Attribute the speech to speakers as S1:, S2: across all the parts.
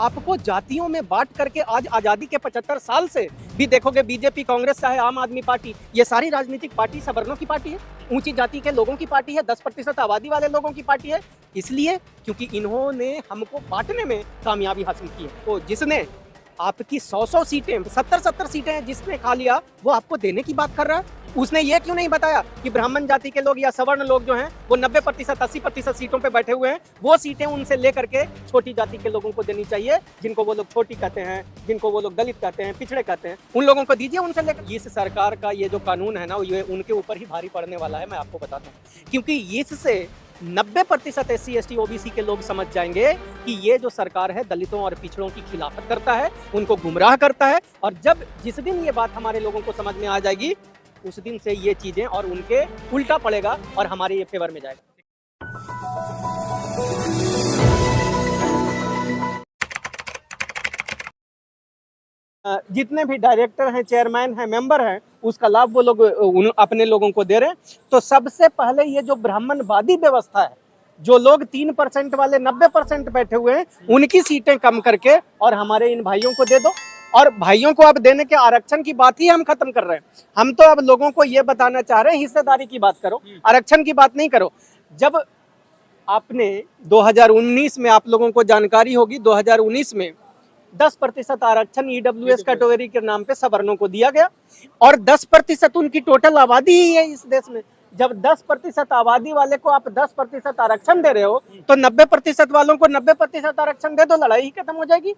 S1: आपको जातियों में बांट करके आज आजादी के 75 साल से भी देखोगे, बीजेपी, कांग्रेस चाहे आम आदमी पार्टी, ये सारी राजनीतिक पार्टी सवर्णों की पार्टी है, ऊंची जाति के लोगों की पार्टी है, 10% आबादी वाले लोगों की पार्टी है। इसलिए क्योंकि इन्होंने हमको बांटने में कामयाबी हासिल की है। तो जिसने आपकी 100 सीटें, 70 सीटें जिसने खा लिया, वो आपको देने की बात कर रहा है। उसने ये क्यों नहीं बताया कि ब्राह्मण जाति के लोग या सवर्ण लोग जो हैं वो 90%, 80% सीटों पे बैठे हुए हैं, वो सीटें उनसे लेकर के छोटी जाति के लोगों को देनी चाहिए, जिनको वो लोग छोटी कहते हैं, जिनको वो लोग दलित कहते हैं, पिछड़े कहते हैं, उन लोगों को दीजिए उनसे लेकर। इस सरकार का ये जो कानून है ना, ये उनके ऊपर ही भारी पड़ने वाला है, मैं आपको बताता हूँ। क्योंकि इससे 90% SC ST OBC के लोग समझ जाएंगे कि ये जो सरकार है दलितों और पिछड़ों की खिलाफत करता है, उनको गुमराह करता है। और जब जिस दिन ये बात हमारे लोगों को समझ में आ जाएगी, उस दिन से ये चीजें और उनके उल्टा पड़ेगा और हमारे ये फेवर में जाएगा। जितने भी डायरेक्टर हैं, चेयरमैन हैं, मेंबर हैं, उसका लाभ वो लोग अपने लोगों को दे रहे हैं। तो सबसे पहले ये जो ब्राह्मणवादी व्यवस्था है, जो लोग 3% वाले 90% बैठे हुए हैं, उनकी सीटें कम करके और हमारे इन भाइयों को दे दो। और भाइयों को अब देने के आरक्षण की बात ही हम खत्म कर रहे हैं। हम तो अब लोगों को ये बताना चाह रहे हैं, हिस्सेदारी की बात करो, आरक्षण की बात नहीं करो। जब आपने 2019 में, आप लोगों को जानकारी होगी, 2019 में 10% आरक्षण EWS कैटेगरी के नाम पे सवर्णों को दिया गया और 10% उनकी टोटल आबादी ही है इस देश में। जब 10% आबादी वाले को आप 10% आरक्षण दे रहे हो, तो 90% वालों को 90% आरक्षण दे दो, लड़ाई ही खत्म हो जाएगी।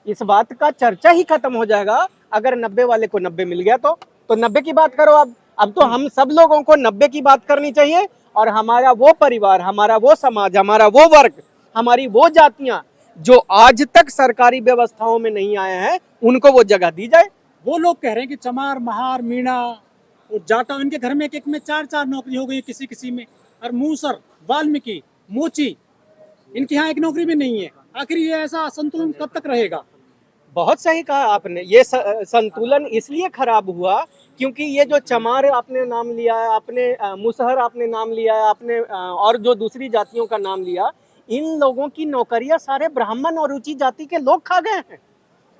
S1: इस बात का चर्चा ही खत्म हो जाएगा। अगर 90 वाले को 90 मिल गया तो 90 की बात करो। अब तो हम सब लोगों को 90 की बात करनी चाहिए और हमारा वो परिवार, हमारा वो समाज, हमारा वो वर्ग, हमारी वो जातियां जो आज तक सरकारी व्यवस्थाओं में नहीं आए हैं, उनको वो जगह दी जाए।
S2: वो लोग कह रहे हैं कि चमार, महार, मीणा और जाटा, इनके घर में एक में 4-4 नौकरी हो गई, किसी में। और मूसर, वाल्मीकि, मोची, इनके यहाँ एक नौकरी भी नहीं है। आखिर ये ऐसा संतुलन कब तक रहेगा?
S1: बहुत सही कहा आपने। ये संतुलन इसलिए खराब हुआ क्योंकि ये जो चमार आपने नाम लिया है, आपने मुसहर आपने नाम लिया है, आपने और जो दूसरी जातियों का नाम लिया, इन लोगों की नौकरियां सारे ब्राह्मण और ऊंची जाति के लोग खा गए हैं।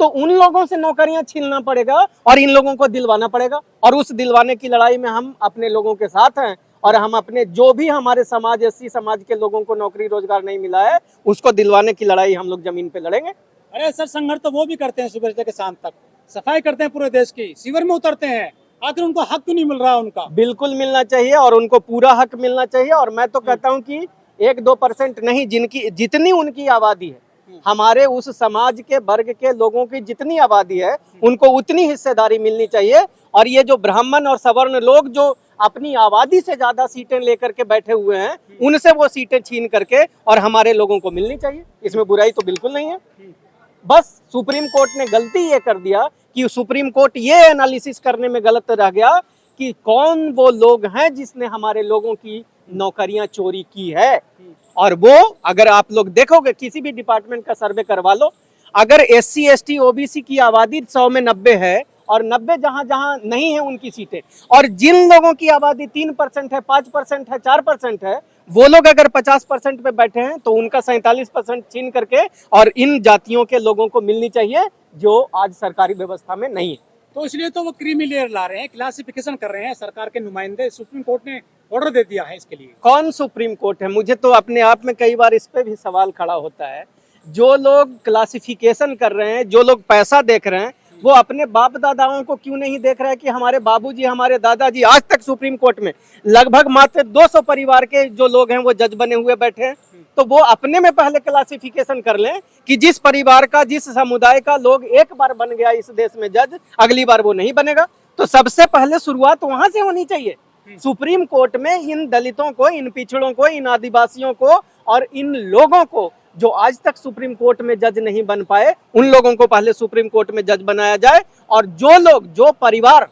S1: तो उन लोगों से नौकरियां छीनना पड़ेगा और इन लोगों को दिलवाना पड़ेगा। और उस दिलवाने की लड़ाई में हम अपने लोगों के साथ हैं और हम अपने जो भी हमारे समाज, SC समाज के लोगों को नौकरी रोजगार नहीं मिला है, उसको दिलवाने की लड़ाई हम लोग जमीन पे लड़ेंगे।
S2: अरे सर, संघर्ष तो वो भी करते हैं, सुबह से शाम तक सफाई करते हैं, पूरे देश की शिविर में उतरते हैं। आखिर उनको हक क्यों नहीं मिल रहा? उनका
S1: बिल्कुल मिलना चाहिए और उनको पूरा हक मिलना चाहिए। और मैं तो कहता हूं कि 1-2% नहीं, जितनी उनकी आबादी है, हमारे उस समाज के वर्ग के लोगों की जितनी आबादी है, उनको उतनी हिस्सेदारी मिलनी चाहिए। और ये जो ब्राह्मण और सवर्ण लोग जो अपनी आबादी से ज्यादा सीटें लेकर के बैठे हुए हैं, उनसे वो सीटें छीन करके और हमारे लोगों को मिलनी चाहिए। इसमें बुराई तो बिल्कुल नहीं है। बस सुप्रीम कोर्ट ने गलती ये कर दिया कि सुप्रीम कोर्ट ये एनालिसिस करने में गलत रह गया कि कौन वो लोग हैं जिसने हमारे लोगों की नौकरियां चोरी की है। और वो अगर आप लोग देखोगे, किसी भी डिपार्टमेंट का सर्वे करवा लो, अगर SC ST OBC की आबादी 100 में 90 है और 90 जहां जहां नहीं है उनकी सीटें, और जिन लोगों की आबादी 3% है, 5% है, 4% है, वो लोग अगर 50% पे बैठे हैं तो उनका 47% छीन करके और इन जातियों के लोगों को मिलनी चाहिए जो आज सरकारी व्यवस्था में नहीं है।
S2: तो इसलिए तो वो क्रीमी लेयर ला रहे हैं, क्लासिफिकेशन कर रहे हैं सरकार के नुमाइंदे। सुप्रीम कोर्ट ने ऑर्डर दे दिया है इसके लिए।
S1: कौन सुप्रीम कोर्ट है? मुझे तो अपने आप में कई बार इस पे भी सवाल खड़ा होता है। जो लोग क्लासिफिकेशन कर रहे हैं, जो लोग पैसा देख रहे हैं, वो अपने बाप दादाओं को क्यों नहीं देख रहे हैं कि हमारे बाबूजी, हमारे दादाजी आज तक सुप्रीम कोर्ट में लगभग मात्र 200 परिवार के जो लोग हैं वो जज बने हुए बैठे हैं। तो वो अपने में पहले क्लासिफिकेशन कर लें कि जिस परिवार का, जिस समुदाय का लोग एक बार बन गया इस देश में जज, अगली बार वो नहीं बनेगा। तो सबसे पहले शुरुआत वहां से होनी चाहिए। सुप्रीम कोर्ट में इन दलितों को, इन पिछड़ों को, इन आदिवासियों को और इन लोगों को जो आज तक सुप्रीम कोर्ट में जज नहीं बन पाए, उन लोगों को पहले सुप्रीम कोर्ट में जज बनाया जाए। और जो लोग, जो परिवार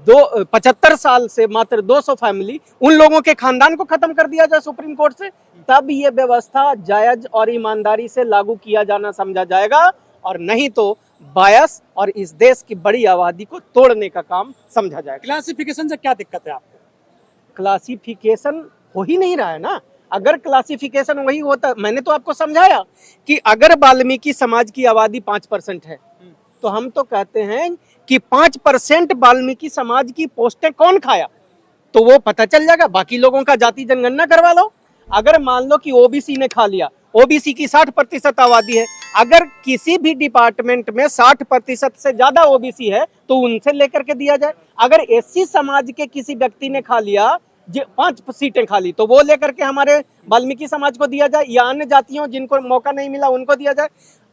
S1: 75 साल से मात्र 200 फैमिली, उन लोगों के खानदान को खत्म कर दिया जाए सुप्रीम कोर्ट से, तब ये व्यवस्था जायज और ईमानदारी से लागू किया जाना समझा जाएगा। और नहीं तो बायस और इस देश की बड़ी आबादी को तोड़ने का काम समझा जाएगा।
S2: क्लासिफिकेशन से क्या दिक्कत है आपको?
S1: क्लासिफिकेशन हो ही नहीं रहा है ना। अगर क्लासिफिकेशन वही होता, मैंने तो आपको समझाया कि अगर वाल्मीकि समाज की आबादी 5% है तो हम तो कहते हैं कि 5% वाल्मीकि समाज की पोस्टें कौन खाया, तो वो पता चल जाएगा। बाकी लोगों का जाति जनगणना करवा लो। अगर मान लो कि ओबीसी ने खा लिया, ओबीसी की 60% आबादी है, अगर किसी भी डिपार्टमेंट में 60% से ज्यादा ओबीसी है तो उनसे लेकर के दिया जाए। अगर एससी समाज के किसी व्यक्ति ने खा लिया, 5 सीटें खाली, तो वो लेकर के हमारे वाल्मीकि समाज को दिया जाए, या अन्य जातियों जिनको मौका नहीं मिला उनको दिया जाए।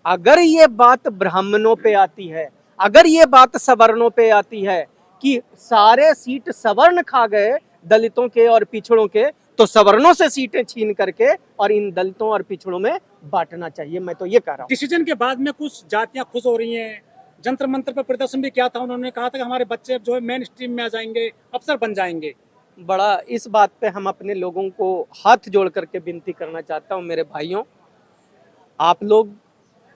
S1: अगर ये बात ब्राह्मणों पे आती है, अगर ये बात सवर्णों पे आती है कि सारे सीट सवर्ण खा गए दलितों के और पिछड़ों के, तो सवर्णों से सीटें छीन करके और इन दलितों और पिछड़ों में बांटना चाहिए। मैं तो ये कह रहा हूँ।
S2: डिसीजन के बाद में कुछ जातियां खुश हो रही हैं, जंतर मंतर पर प्रदर्शन भी किया था, उन्होंने कहा था कि हमारे बच्चे जो है मेन स्ट्रीम में आ जाएंगे, अफसर बन जाएंगे।
S1: बड़ा इस बात पे हम अपने लोगों को हाथ जोड़ करके विनती करना चाहता हूँ, मेरे भाइयों, आप लोग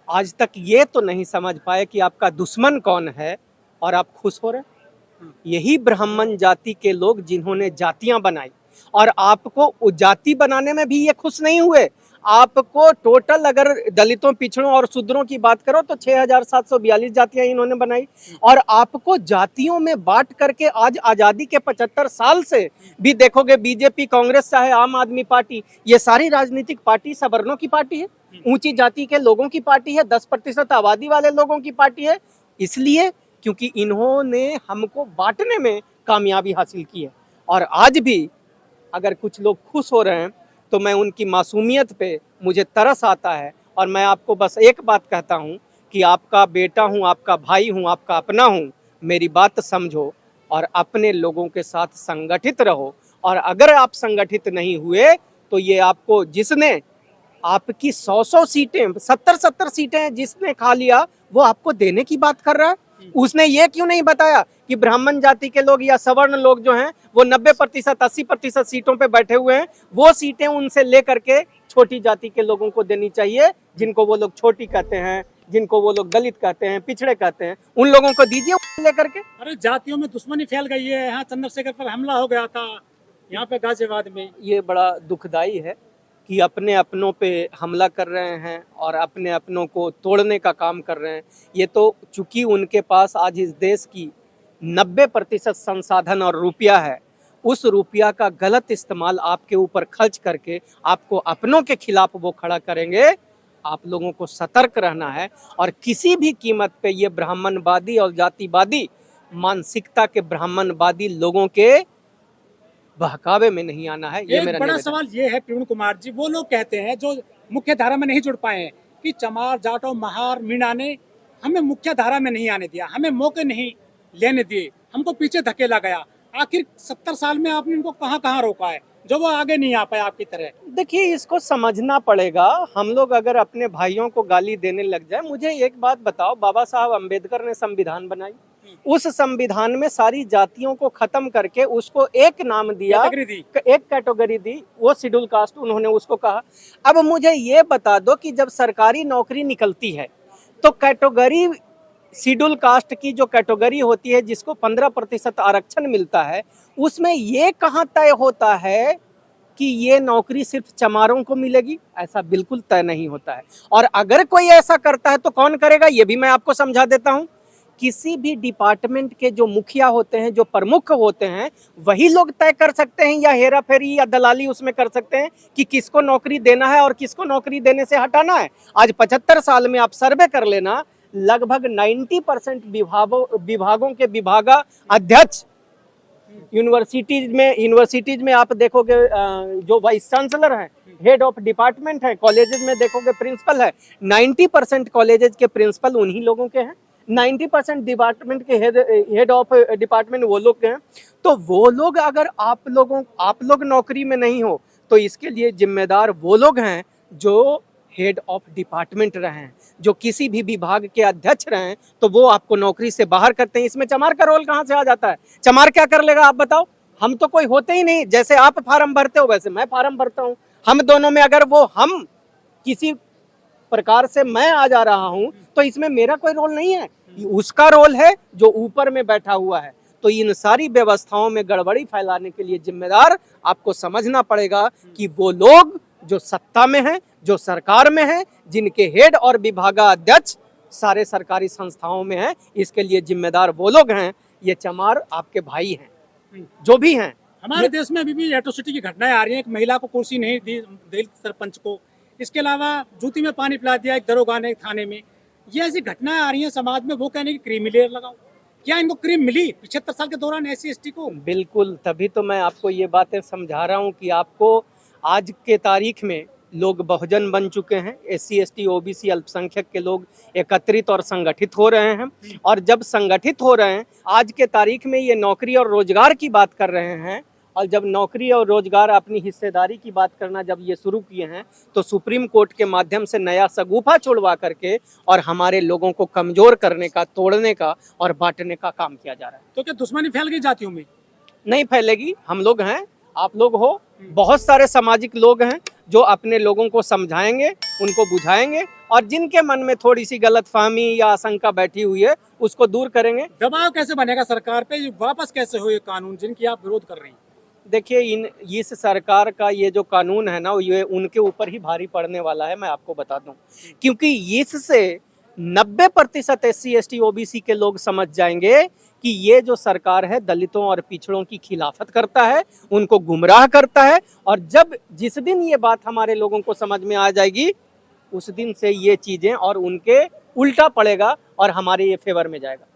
S1: आज तक ये तो नहीं समझ पाए कि आपका दुश्मन कौन है और आप खुश हो रहे हैं। यही ब्राह्मण जाति के लोग जिन्होंने जातियां बनाई, और आपको जाति बनाने में भी ये खुश नहीं हुए। आपको टोटल अगर दलितों, पिछड़ों और शूद्रों की बात करो तो 6742 जातियां इन्होंने बनाई, और आपको जातियों में बांट करके आज आजादी के 75 साल से भी देखोगे, बीजेपी, कांग्रेस, चाहे आम आदमी पार्टी, ये सारी राजनीतिक पार्टी सवर्णों की पार्टी है, ऊंची जाति के लोगों की पार्टी है, 10% आबादी वाले लोगों की पार्टी है। इसलिए क्योंकि इन्होंने हमको बांटने में कामयाबी हासिल की है। और आज भी अगर कुछ लोग खुश हो रहे हैं तो मैं उनकी मासूमियत पे मुझे तरस आता है। और मैं आपको बस एक बात कहता हूँ कि आपका बेटा हूँ, आपका भाई हूँ, आपका अपना हूँ, मेरी बात समझो और अपने लोगों के साथ संगठित रहो। और अगर आप संगठित नहीं हुए तो ये आपको, जिसने आपकी 100 सीटें, 70 सीटें जिसने खा लिया, वो आपको देने की बात कर रहा है। उसने ये क्यों नहीं बताया कि ब्राह्मण जाति के लोग या सवर्ण लोग जो हैं वो 90%, 80% सीटों पे बैठे हुए हैं, वो सीटें उनसे लेकर के छोटी जाति के लोगों को देनी चाहिए, जिनको वो लोग छोटी कहते हैं, जिनको वो लोग दलित कहते हैं, पिछड़े कहते हैं, उन लोगों को दीजिए लेकर के।
S2: अरे जातियों में दुश्मनी फैल गई है। यहाँ चंद्रशेखर पर हमला हो गया था, यहाँ पे गाजियाबाद में।
S1: ये बड़ा दुखदाई है कि अपने अपनों पे हमला कर रहे हैं और अपने अपनों को तोड़ने का काम कर रहे हैं। ये तो चूंकि उनके पास आज इस देश की 90% संसाधन और रुपया है, उस रुपया का गलत इस्तेमाल आपके ऊपर खर्च करके आपको अपनों के खिलाफ वो खड़ा करेंगे। आप लोगों को सतर्क रहना है और किसी भी कीमत पे ये ब्राह्मणवादी और जातिवादी मानसिकता के ब्राह्मणवादी लोगों के बहकावे में नहीं आना है। ये
S2: एक
S1: मेरा
S2: बड़ा सवाल ये है प्रवीण कुमार जी, वो लोग कहते हैं जो मुख्य धारा में नहीं जुड़ पाए हैं कि चमार, जाटो, महार, मीणा ने हमें मुख्य धारा में नहीं आने दिया, हमें मौके नहीं लेने दिए, हमको पीछे धकेला गया। आखिर 70 साल में आपने इनको कहाँ कहाँ रोका है जो वो आगे नहीं आ पाए आपकी तरह?
S1: देखिए, इसको समझना पड़ेगा। हम लोग अगर अपने भाइयों को गाली देने लग जाए, मुझे एक बात बताओ, बाबा साहब अम्बेडकर ने संविधान बनाई, उस संविधान में सारी जातियों को खत्म करके उसको एक नाम दिया, एक कैटेगरी दी, वो शेड्यूल कास्ट उन्होंने उसको कहा। अब मुझे ये बता दो कि जब सरकारी नौकरी निकलती है तो कैटेगरी, शेड्यूल कास्ट की जो कैटेगरी होती है जिसको 15% आरक्षण मिलता है, उसमें ये कहाँ तय होता है कि ये नौकरी सिर्फ चमारों को मिलेगी? ऐसा बिल्कुल तय नहीं होता है। और अगर कोई ऐसा करता है तो कौन करेगा, ये भी मैं आपको समझा देता हूँ। किसी भी डिपार्टमेंट के जो मुखिया होते हैं, जो प्रमुख होते हैं, वही लोग तय कर सकते हैं, या हेरा फेरी या दलाली उसमें कर सकते हैं कि किसको नौकरी देना है और किसको नौकरी देने से हटाना है। आज 75 साल में आप सर्वे कर लेना, लगभग 90% विभागों के विभागा अध्यक्ष यूनिवर्सिटीज में आप देखोगे जो वाइस चांसलर हैं, हेड ऑफ डिपार्टमेंट है, कॉलेजेस में देखोगे प्रिंसिपल है, 90% कॉलेजेस के प्रिंसिपल उन्हीं लोगों के हैं, 90% डिपार्टमेंट के हेड ऑफ डिपार्टमेंट वो लोग हैं। तो वो लोग, अगर आप लोग नौकरी में नहीं हो तो इसके लिए जिम्मेदार वो लोग हैं जो हेड ऑफ डिपार्टमेंट रहे हैं, जो किसी भी विभाग के अध्यक्ष रहे हैं, तो वो आपको नौकरी से बाहर करते हैं। इसमें चमार का रोल कहाँ से आ जाता है? चमार क्या कर लेगा आप बताओ? हम तो कोई होते ही नहीं। जैसे आप फार्म भरते हो वैसे मैं फार्म भरता हूँ। हम दोनों में अगर हम किसी प्रकार से मैं आ जा रहा हूँ तो इसमें मेरा कोई रोल नहीं है, उसका रोल है जो ऊपर में बैठा हुआ है। तो इन सारी व्यवस्थाओं में गड़बड़ी फैलाने के लिए जिम्मेदार आपको समझना पड़ेगा कि वो लोग जो सत्ता में हैं, जो सरकार में हैं, जिनके हेड और विभागाध्यक्ष सारे सरकारी संस्थाओं में हैं, इसके लिए जिम्मेदार वो लोग हैं। ये चमार आपके भाई हैं, जो भी हैं।
S2: हमारे देश में अभी भी एट्रोसिटी की घटनाएं आ रही हैं। एक महिला को कुर्सी नहीं दी दलित सरपंच को, इसके अलावा जूती में पानी पिला दिया एक दरोगा ने थाने में। ये ऐसी घटनाएं आ रही हैं समाज में, वो कहने की क्रीमी लेयर लगाओ। क्या इनको क्रीम मिली 75 साल के दौरान SC/ST को?
S1: बिल्कुल, तभी तो मैं आपको ये बातें समझा रहा हूँ कि आपको आज के तारीख में लोग बहुजन बन चुके हैं, SC/ST OBC अल्पसंख्यक के लोग एकत्रित और संगठित हो रहे हैं। और जब संगठित हो रहे हैं, आज के तारीख में ये नौकरी और रोजगार की बात कर रहे हैं, और जब नौकरी और रोजगार अपनी हिस्सेदारी की बात करना जब ये शुरू किए हैं, तो सुप्रीम कोर्ट के माध्यम से नया सगुफा छुड़वा करके और हमारे लोगों को कमजोर करने का, तोड़ने का और बांटने का काम किया जा रहा है।
S2: तो क्या दुश्मनी फैल गई जातियों में?
S1: नहीं फैलेगी। हम लोग हैं, आप लोग हो, बहुत सारे सामाजिक लोग हैं जो अपने लोगों को समझाएंगे, उनको बुझाएंगे, और जिनके मन में थोड़ी सी गलतफहमी या आशंका बैठी हुई है उसको दूर करेंगे।
S2: दबाव कैसे बनेगा सरकार पे? वापस कैसे हो ये कानून जिनकी आप विरोध कर रही हैं?
S1: देखिए, इस सरकार का ये जो कानून है ना, ये उनके ऊपर ही भारी पड़ने वाला है, मैं आपको बता दूं। क्योंकि इससे 90% SC/ST OBC के लोग समझ जाएंगे कि ये जो सरकार है दलितों और पिछड़ों की खिलाफत करता है, उनको गुमराह करता है। और जिस दिन ये बात हमारे लोगों को समझ में आ जाएगी, उस दिन से ये चीजें और उनके उल्टा पड़ेगा और हमारे ये फेवर में जाएगा।